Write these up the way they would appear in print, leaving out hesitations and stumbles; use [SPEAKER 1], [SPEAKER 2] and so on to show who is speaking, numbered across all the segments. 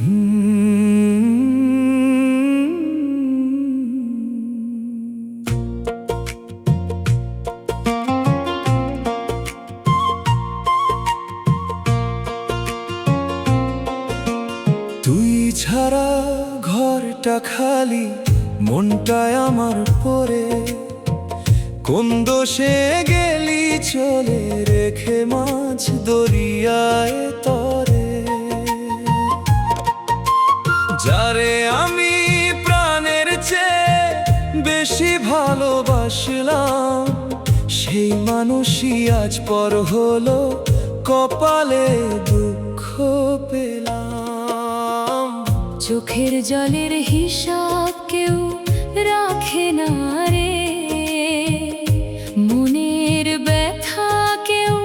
[SPEAKER 1] তুই ছাড়া ঘরটা খালি, মনটায় আমার পড়ে। কোন দোষে গেলি চলে, রেখে মাছ দরিয়ায় তরে। যারে আমি প্রাণের চেয়ে বেশি ভালোবাসলাম, সেই মানুষই আজ পর হলো, কপালে দুঃখ পেলাম।
[SPEAKER 2] চোখের জলের হিসাব কেউ রাখে না রে, মনের ব্যথা কেউ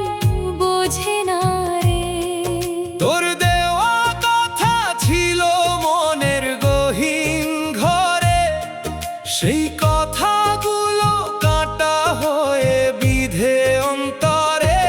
[SPEAKER 2] বোঝে না রে।
[SPEAKER 1] তোর দেওয়া কথা ছিল মনের গহীন ঘরে, সেই কথাগুলো কাটা হয়ে বিধে অন্তরে।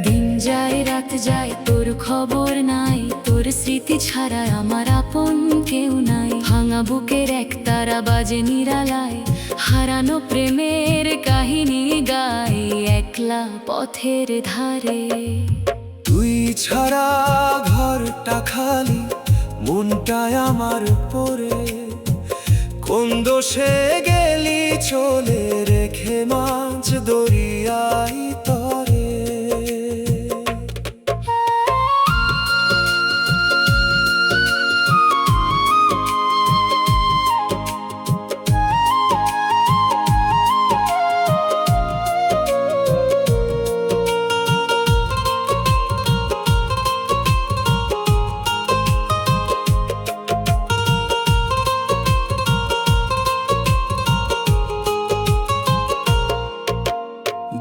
[SPEAKER 2] দিন যায় রাত যায় তোর খবর নাই, তোর স্মৃতি ছাড়া আমার আপন কেউ নাই। ভাঙা বুকের একতারা বাজে নিরালায়, হারানো প্রেমের কাহিনী গাই একলা পথের ধারে।
[SPEAKER 1] তুই ছাড়া ঘরটা খালি, মনটায় আমার পড়ে। কোন দোষে গেলি চলে, রেখে মাছ দরিয়ায় তরে।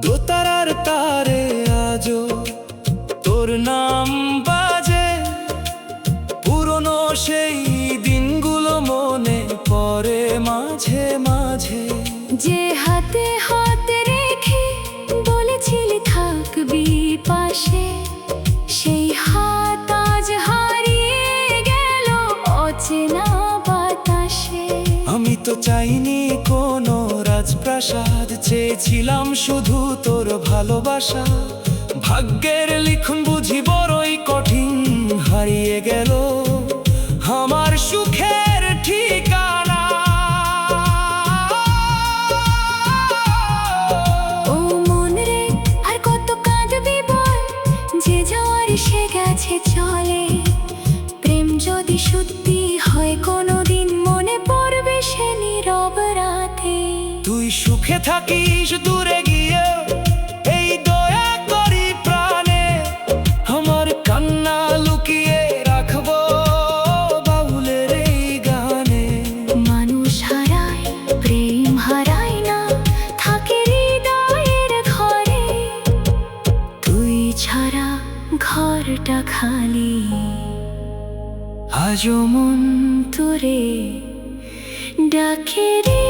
[SPEAKER 1] দোতারার তারে আজো তোর নাম বাজে, পুরনো সেই দিনগুলো মনে পড়ে মাঝে মাঝে।
[SPEAKER 2] যে হাতে হাত রেখে বলেছিলি থাকবি পাশে, সেই হাত আজ হারিয়ে গেল অচেনা বাতাসে।
[SPEAKER 1] আমি তো চাইনি কোনো রাজপ্রাসাদ, চেয়েছিলাম শুধু তোর ভালোবাসা। ভাগ্যের লিখন বুঝি বড়ই কঠিন, হারিয়ে গেল আমার সুখের ঠিকানা।
[SPEAKER 2] ও মন রে, আর কত কাঁদবি বল, যে যাওয়ার সে গেছে চলে। প্রেম যদি সত্যি হয় কোনোদিন, মনে পড়বে সে নীরব রাতে।
[SPEAKER 1] তুই সুখে থাকিস দূরে গিয়ে, এই দয়া করি প্রাণে। আমার কান্না লুকিয়ে রাখবো বাউলের এই গানে।
[SPEAKER 2] মানুষ হারায় প্রেম হারায় না, থাকে হৃদয়ের ঘরে। তুই ছাড়া ঘরটা খালি, আজও মন তোরে ডাকে রে।